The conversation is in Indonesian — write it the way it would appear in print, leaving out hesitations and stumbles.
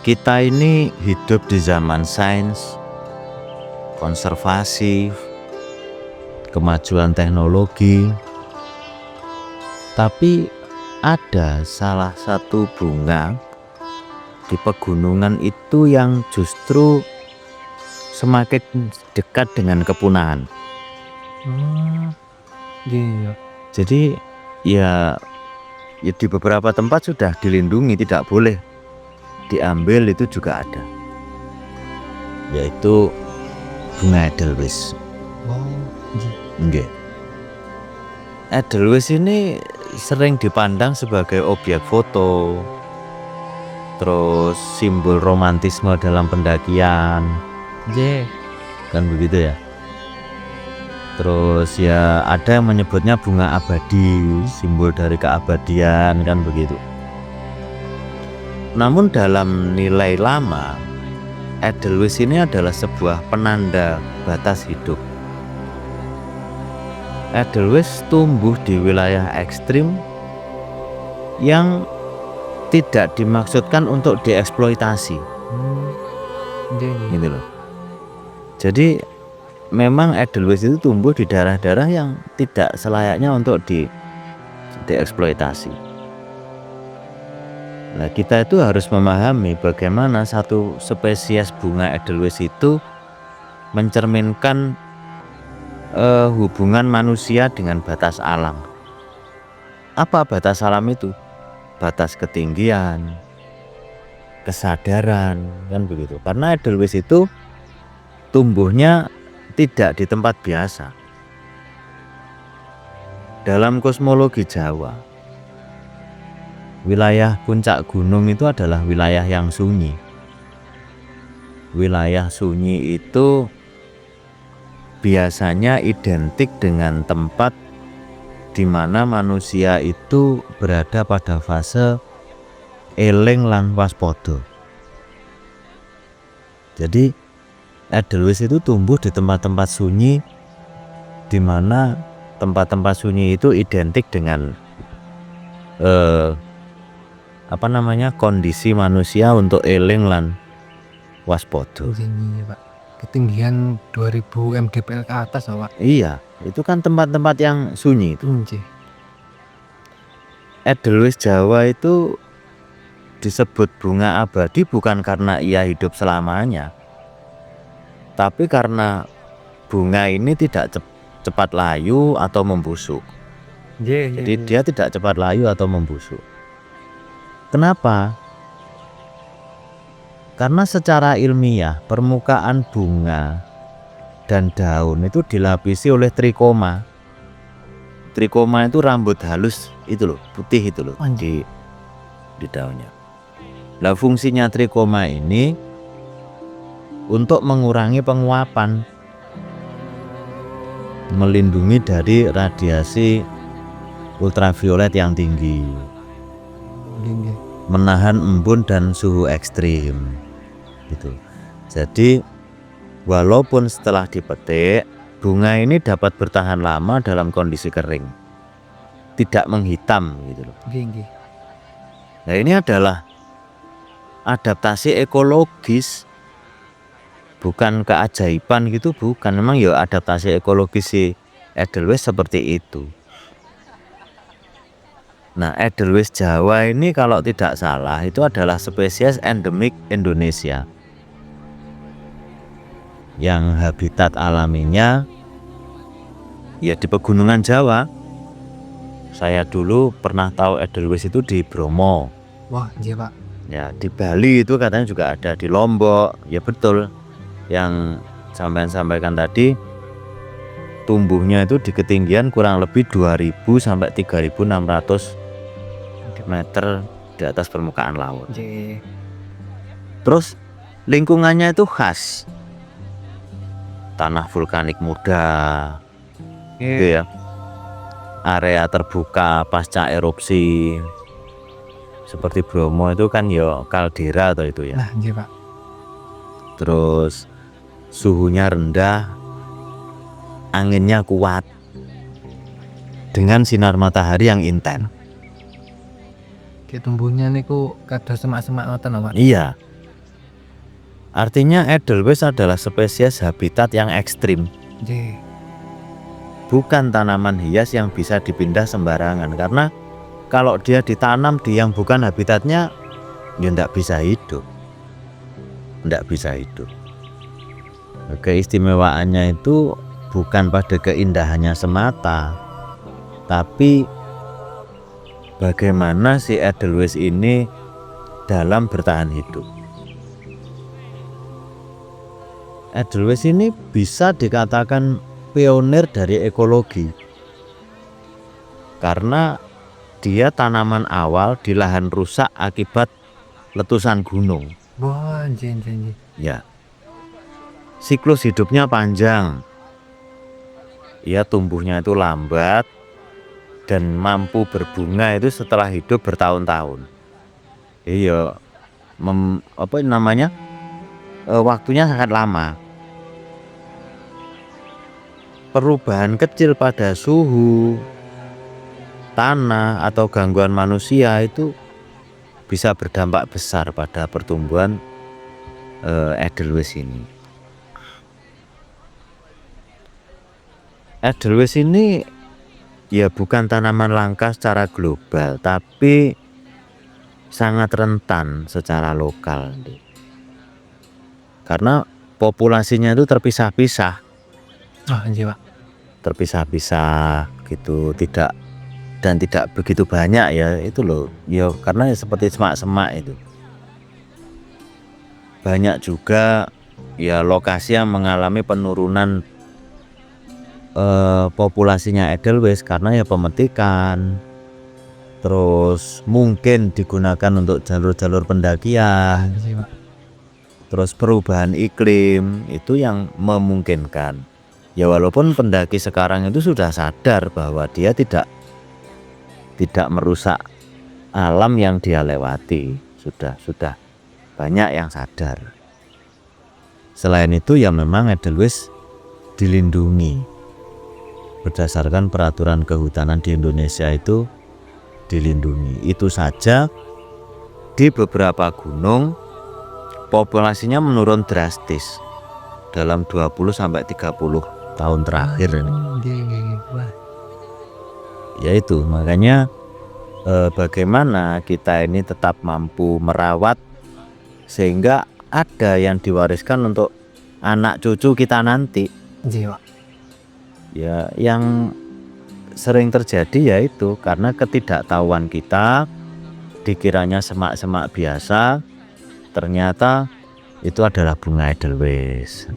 Kita ini hidup di zaman sains, konservasi, kemajuan teknologi, tapi ada salah satu bunga di pegunungan itu yang justru semakin dekat dengan kepunahan. Iya. Jadi ya di beberapa tempat sudah dilindungi, tidak boleh diambil, itu juga ada, yaitu bunga Edelweiss. Nggih. Edelweiss ini sering dipandang sebagai objek foto, terus simbol romantisme dalam pendakian, kan begitu ya. Terus ya ada yang menyebutnya bunga abadi, simbol dari keabadian, kan begitu. Namun dalam nilai lama, Edelweiss ini adalah sebuah penanda batas hidup. Edelweiss tumbuh di wilayah ekstrim yang tidak dimaksudkan untuk dieksploitasi. Gitu loh. Jadi memang Edelweiss itu tumbuh di daerah-daerah yang tidak selayaknya untuk dieksploitasi. Nah, kita itu harus memahami bagaimana satu spesies bunga Edelweiss itu mencerminkan hubungan manusia dengan batas alam. Apa batas alam itu? Batas ketinggian, kesadaran, kan begitu. Karena Edelweiss itu tumbuhnya tidak di tempat biasa. Dalam kosmologi Jawa, wilayah puncak gunung itu adalah wilayah yang sunyi. Wilayah sunyi itu biasanya identik dengan tempat di mana manusia itu berada pada fase eling lan waspada. Jadi Edelweiss itu tumbuh di tempat-tempat sunyi, di mana tempat-tempat sunyi itu identik dengan kondisi manusia untuk eling lan waspada. Pak. Ketinggian 2000 mdpl ke atas, Pak. Iya, itu kan tempat-tempat yang sunyi itu. Edelweiss Jawa itu disebut bunga abadi bukan karena ia hidup selamanya, tapi karena bunga ini tidak cepat layu atau membusuk. Jadi dia tidak cepat layu atau membusuk. Kenapa? Karena secara ilmiah permukaan bunga dan daun itu dilapisi oleh trikoma. Trikoma itu rambut halus itu loh, putih itu loh, di daunnya. Nah, fungsinya trikoma ini untuk mengurangi penguapan, melindungi dari radiasi ultraviolet yang tinggi, menahan embun dan suhu ekstrim gitu. Jadi walaupun setelah dipetik, bunga ini dapat bertahan lama dalam kondisi kering, tidak menghitam gitu loh. Nah, ini adalah adaptasi ekologis, bukan keajaiban gitu, bukan. Memang ya adaptasi ekologis si Edelweiss seperti itu. Nah, Edelweiss Jawa ini kalau tidak salah itu adalah spesies endemik Indonesia yang habitat alaminya ya di pegunungan Jawa. Saya dulu pernah tahu Edelweiss itu di Bromo. Wah, iya Pak. Ya, di Bali itu katanya juga ada, di Lombok. Ya betul, yang sampean sampaikan tadi, tumbuhnya itu di ketinggian kurang lebih 2000 sampai 3600 meter di atas permukaan laut. Terus lingkungannya itu khas, tanah vulkanik muda, gitu ya. Area terbuka pasca erupsi, seperti Bromo itu kan ya kaldera atau itu ya. Nah, iya Pak. Terus suhunya rendah, anginnya kuat, dengan sinar matahari yang intens. Kayak tumbuhnya niku kados semak-semak ngoten lho, Pak. Iya. Artinya Edelweiss adalah spesies habitat yang ekstrim, Nggih. bukan tanaman hias yang bisa dipindah sembarangan. Karena kalau dia ditanam di yang bukan habitatnya, ya ndak bisa hidup. Ndak bisa hidup. Keistimewaannya itu bukan pada keindahannya semata, tapi bagaimana si Edelweiss ini dalam bertahan hidup. Edelweiss ini bisa dikatakan pionir dari ekologi karena dia tanaman awal di lahan rusak akibat letusan gunung. Wah, nggih. Ya, siklus hidupnya panjang. Ia tumbuhnya itu lambat dan mampu berbunga itu setelah hidup bertahun-tahun. Iya, waktunya sangat lama. Perubahan kecil pada suhu, tanah atau gangguan manusia itu bisa berdampak besar pada pertumbuhan Edelweiss ini. Edelweiss ini ya bukan tanaman langka secara global, tapi sangat rentan secara lokal. Karena populasinya itu terpisah-pisah. Nggih, Pak. Terpisah-pisah gitu, tidak begitu banyak ya, itu loh ya, karena seperti semak-semak itu. Banyak juga ya lokasi yang mengalami penurunan populasinya Edelweiss karena ya pemetikan, terus mungkin digunakan untuk jalur-jalur pendakian, Nggih, Pak. terus perubahan iklim itu yang memungkinkan. Ya walaupun pendaki sekarang itu sudah sadar bahwa dia tidak merusak alam yang dia lewati, sudah banyak yang sadar. Selain itu ya memang Edelweiss dilindungi berdasarkan peraturan kehutanan di Indonesia, itu dilindungi. Itu saja di beberapa gunung populasinya menurun drastis dalam 20-30 tahun terakhir ini. Nggih. Wah. Yaitu makanya bagaimana kita ini tetap mampu merawat sehingga ada yang diwariskan untuk anak cucu kita nanti. Nggih, Pak. Ya, yang sering terjadi yaitu karena ketidaktahuan kita, dikiranya semak-semak biasa, ternyata itu adalah bunga Edelweiss.